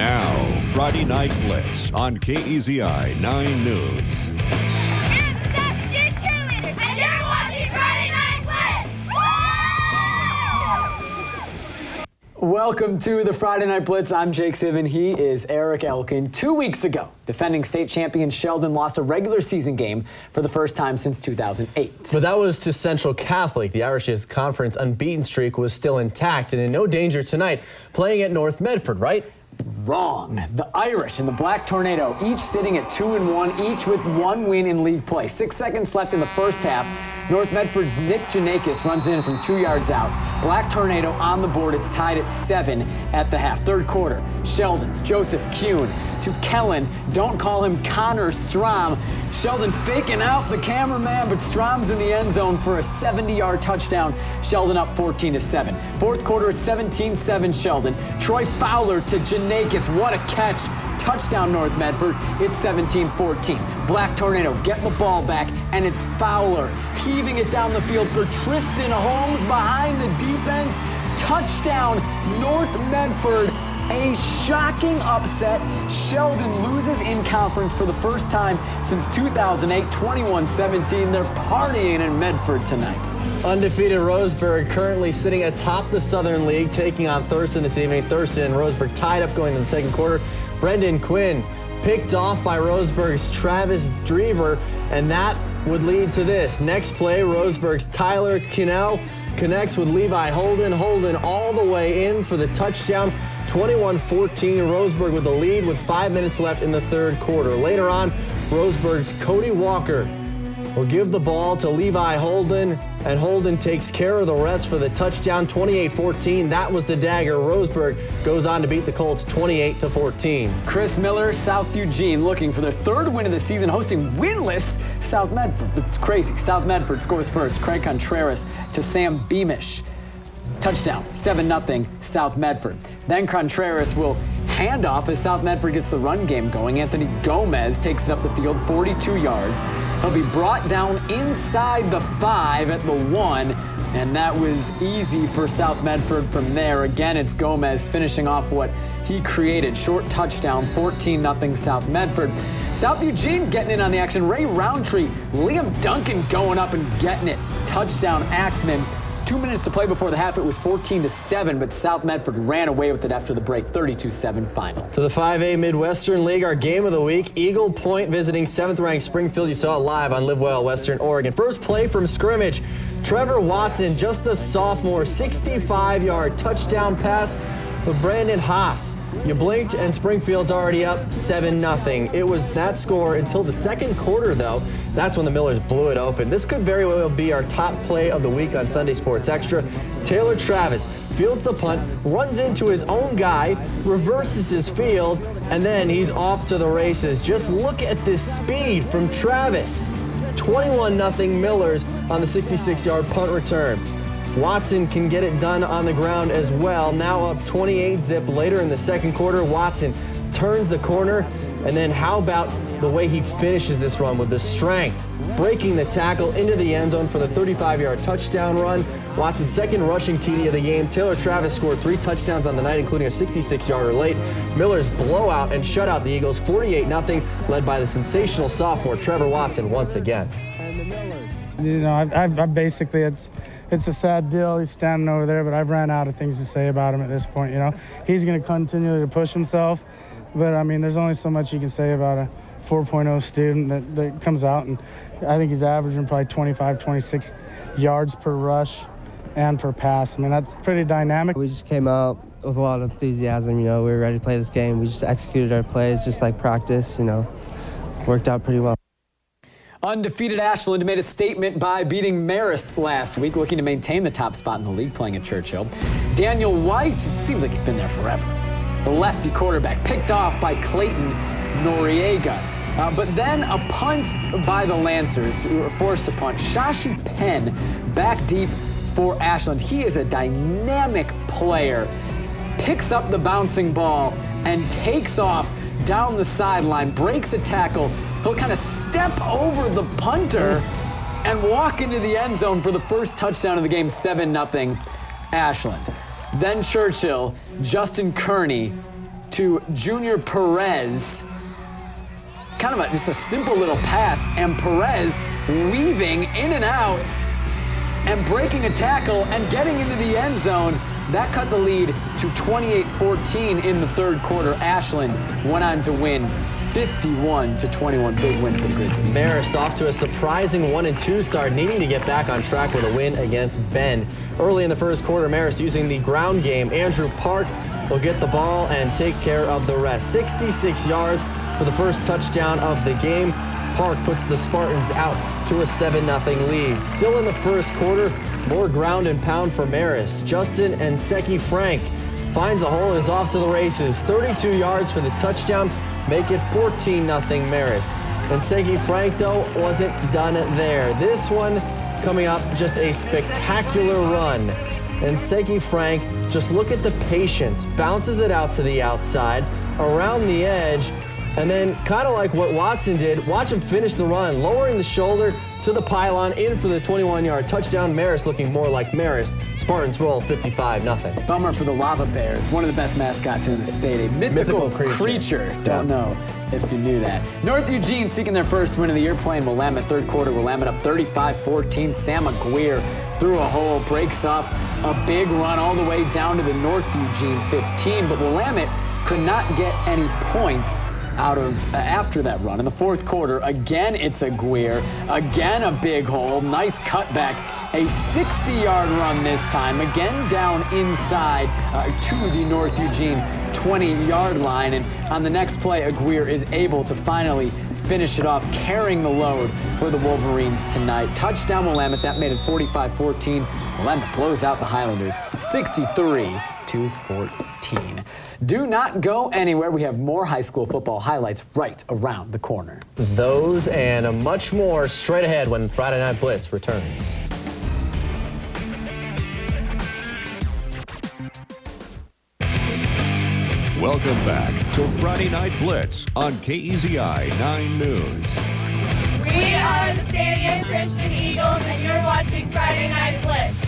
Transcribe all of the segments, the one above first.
Now, Friday Night Blitz on KEZI 9 News. Welcome to the Friday Night Blitz. I'm Jake Zivin. He is Erik Elken. 2 weeks ago, defending state champion Sheldon lost a regular season game for the first time since 2008. But that was to Central Catholic. The Irish's conference unbeaten streak was still intact and in no danger tonight, playing at North Medford, right? Wrong. The Irish and the Black Tornado each sitting at 2-1, each with one win in league play. 6 seconds left in the first half. North Medford's Nick Janakis runs in from 2 yards out. Black Tornado on the board. It's tied at 7 at the half. Third quarter, Sheldon's Joseph Kuhn to Kellen. Don't call him Connor Strom. Sheldon faking out the cameraman, but Strom's in the end zone for a 70-yard touchdown. Sheldon up 14-7. Fourth quarter at 17-7 Sheldon. Troy Fowler to Janakis. What a catch. Touchdown North Medford. It's 17-14. Black Tornado getting the ball back, and it's Fowler heaving it down the field for Tristan Holmes behind the defense. Touchdown North Medford. A shocking upset. Sheldon loses in conference for the first time since 2008, 21-17. They're partying in Medford tonight. Undefeated Roseburg currently sitting atop the Southern League, taking on Thurston this evening. Thurston and Roseburg tied up going into the second quarter. Brendan Quinn picked off by Roseburg's Travis Drever, and that would lead to this. Next play, Roseburg's Tyler Kinnell connects with Levi Holden. Holden all the way in for the touchdown. 21-14, Roseburg with the lead with 5 minutes left in the third quarter. Later on, Roseburg's Cody Walker will give the ball to Levi Holden, and Holden takes care of the rest for the touchdown. 28-14, that was the dagger. Roseburg goes on to beat the Colts 28-14. Chris Miller, South Eugene, looking for their third win of the season, hosting winless South Medford. It's crazy. South Medford scores first. Craig Contreras to Sam Beamish. Touchdown, 7-0 South Medford. Then Contreras will hand off as South Medford gets the run game going. Anthony Gomez takes it up the field, 42 yards. He'll be brought down inside the 5 at the 1, and that was easy for South Medford from there. Again, it's Gomez finishing off what he created. Short touchdown, 14-0 South Medford. South Eugene getting in on the action. Ray Roundtree, Liam Duncan going up and getting it. Touchdown, Axman. 2 minutes to play before the half. It was 14-7, but South Medford ran away with it after the break. 32-7 final. To the 5A Midwestern League, our game of the week, Eagle Point visiting 7th-ranked Springfield. You saw it live on Live Well Western Oregon. First play from scrimmage, Trevor Watson, just a sophomore, 65-yard touchdown pass with Brandon Haas. You blinked and Springfield's already up 7-0. It was that score until the second quarter, though. That's when the Millers blew it open. This could very well be our top play of the week on Sunday Sports Extra. Taylor Travis fields the punt, runs into his own guy, reverses his field, and then he's off to the races. Just look at this speed from Travis. 21-0 Millers on the 66-yard punt return. Watson can get it done on the ground as well. Now up 28-zip later in the second quarter. Watson turns the corner, and then how about the way he finishes this run with the strength, breaking the tackle into the end zone for the 35-yard touchdown run. Watson's second rushing TD of the game. Taylor Travis scored 3 touchdowns on the night, including a 66-yarder late. Miller's blowout and shut out the Eagles 48-0, led by the sensational sophomore Trevor Watson once again. You know, I basically, it's a sad deal. He's standing over there, but I've ran out of things to say about him at this point. You know, he's going to continue to push himself, but I mean, there's only so much you can say about a 4.0 student that comes out, and I think he's averaging probably 25, 26 yards per rush and per pass. I mean, that's pretty dynamic. We just came out with a lot of enthusiasm. You know, we were ready to play this game. We just executed our plays just like practice. You know, worked out pretty well. Undefeated Ashland made a statement by beating Marist last week, looking to maintain the top spot in the league, playing at Churchill. Daniel White, seems like he's been there forever. The lefty quarterback picked off by Clayton Noriega. But then a punt by the Lancers, who were forced to punt. Shashi Penn back deep for Ashland. He is a dynamic player. Picks up the bouncing ball and takes off down the sideline, breaks a tackle. He'll kind of step over the punter and walk into the end zone for the first touchdown of the game, 7-0 Ashland. Then Churchill, Justin Kearney to Junior Perez. Kind of just a simple little pass, and Perez weaving in and out and breaking a tackle and getting into the end zone. That cut the lead to 28-14 in the third quarter. Ashland went on to win 51-21. Big win for the Grizzlies. Marist off to a surprising 1-2 start, needing to get back on track with a win against Bend. Early in the first quarter, Marist using the ground game. Andrew Park will get the ball and take care of the rest. 66 yards for the first touchdown of the game. Park puts the Spartans out to a 7-0 lead. Still in the first quarter, more ground and pound for Marist. Justin and Seki Frank finds a hole and is off to the races. 32 yards for the touchdown, make it 14-0 Marist. And Seki Frank, though, wasn't done there. This one coming up, just a spectacular run. And Seki Frank, just look at the patience, bounces it out to the outside, around the edge, and then kind of like what Watson did, watch him finish the run, lowering the shoulder to the pylon, in for the 21-yard touchdown. Marist looking more like Marist. Spartans roll 55-0. Bummer for the Lava Bears, one of the best mascots in the state, a mythical creature. Don't know if you knew that. North Eugene seeking their first win of the year, playing Willamette. Third quarter, Willamette up 35-14. Sam Aguirre through a hole, breaks off a big run all the way down to the North Eugene 15, but Willamette could not get any points out of after that run. In the fourth quarter, again it's Aguirre, again a big hole, nice cutback, a 60-yard run this time, again down inside to the North Eugene 20-yard line, and on the next play, Aguirre is able to finally finish it off, carrying the load for the Wolverines tonight. Touchdown Willamette, that made it 45-14. Willamette blows out the Highlanders 63-14. Do not go anywhere. We have more high school football highlights right around the corner. Those and much more straight ahead when Friday Night Blitz returns. Welcome back to Friday Night Blitz on KEZI 9 News. We are the Santiam Christian Eagles, and you're watching Friday Night Blitz.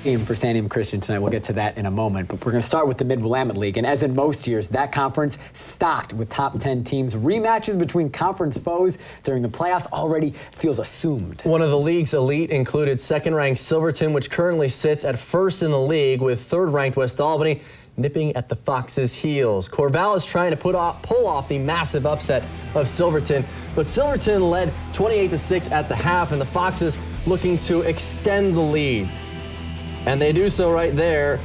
For Santiam Christian tonight. We'll get to that in a moment, but we're going to start with the Mid-Willamette League. And as in most years, that conference stocked with top 10 teams. Rematches between conference foes during the playoffs already feels assumed. One of the league's elite included second-ranked Silverton, which currently sits at first in the league, with third-ranked West Albany nipping at the Foxes' heels. Corvallis trying to pull off the massive upset of Silverton, but Silverton led 28-6 at the half, and the Foxes looking to extend the lead. And they do so right there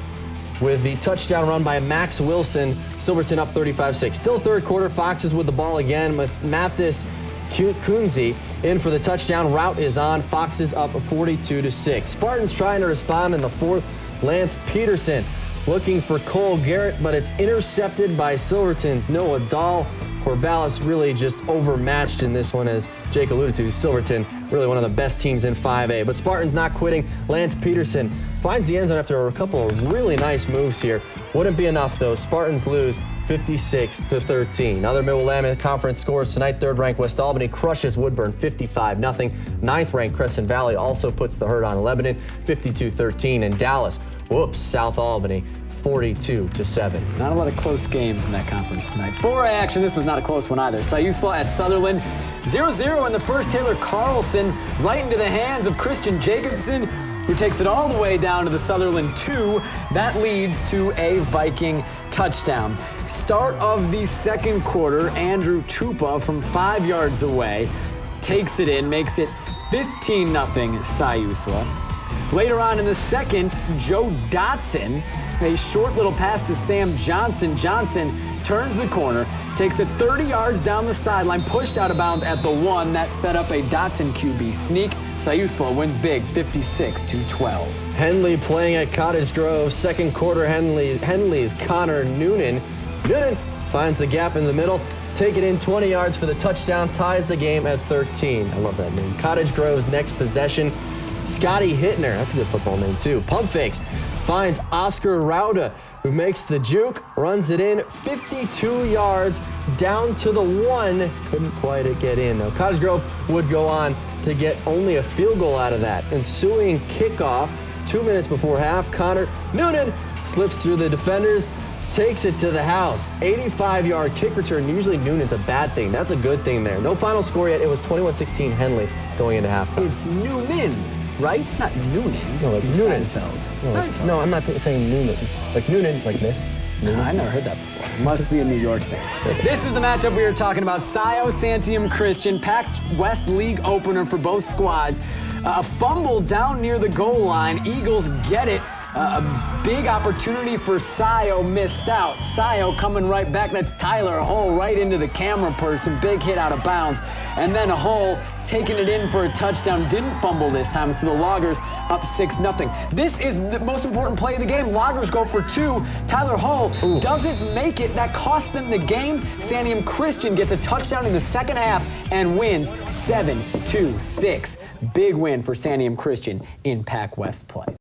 with the touchdown run by Max Wilson. Silverton up 35-6. Still third quarter, Foxes with the ball again with Mathis Kunze in for the touchdown. Route is on. Foxes up 42-6. Spartans trying to respond in the fourth. Lance Peterson looking for Cole Garrett, but it's intercepted by Silverton's Noah Dahl. Corvallis really just overmatched in this one, as Jake alluded to. Silverton, really one of the best teams in 5A. But Spartans not quitting. Lance Peterson finds the end zone after a couple of really nice moves here. Wouldn't be enough, though. Spartans lose 56-13. Other Mid-Willamette Conference scores tonight. Third-ranked West Albany crushes Woodburn 55-0. Ninth-ranked Crescent Valley also puts the hurt on Lebanon 52-13. And Dallas whoops South Albany 42-7. Not a lot of close games in that conference tonight. 4A action, this was not a close one either. Scio at Sutherland, 0-0 in the first. Taylor Carlson right into the hands of Christian Jacobson, who takes it all the way down to the Sutherland 2. That leads to a Viking touchdown. Start of the second quarter, Andrew Tupa from 5 yards away takes it in, makes it 15-0 Scio. Later on in the second, Joe Dotson, a short little pass to Sam Johnson. Johnson turns the corner, takes it 30 yards down the sideline, pushed out of bounds at the 1. That set up a Dotson QB sneak. Scio wins big, 56-12. Henley playing at Cottage Grove. Second quarter, Henley's Connor Noonan. Noonan finds the gap in the middle. Take it in 20 yards for the touchdown, ties the game at 13. I love that name. Cottage Grove's next possession, Scotty Hittner, that's a good football name too. Pump fakes, finds Oscar Rauda, who makes the juke, runs it in 52 yards down to the 1. Couldn't quite get in though. Cottage Grove would go on to get only a field goal out of that. Ensuing kickoff, 2 minutes before half, Connor Noonan slips through the defenders, takes it to the house. 85-yard kick return. Usually Noonan's a bad thing. That's a good thing there. No final score yet. It was 21-16 Henley going into halftime. It's Noonan, right? It's not Noonan. No, like Noonan. Seinfeld. No, I'm not saying Noonan. Like Noonan, like Miss. No, I never heard that before. Must be a New York thing. This is the matchup we were talking about. Scio, Santiam Christian, Pac West League opener for both squads. A fumble down near the goal line. Eagles get it. A big opportunity for Scio, missed out. Scio coming right back. That's Tyler Hull right into the camera person. Big hit out of bounds. And then Hull taking it in for a touchdown. Didn't fumble this time. So the Loggers up 6-0. This is the most important play of the game. Loggers go for 2. Tyler Hull doesn't make it. That costs them the game. Santiam Christian gets a touchdown in the second half and wins 7-6. Big win for Santiam Christian in Pac West play.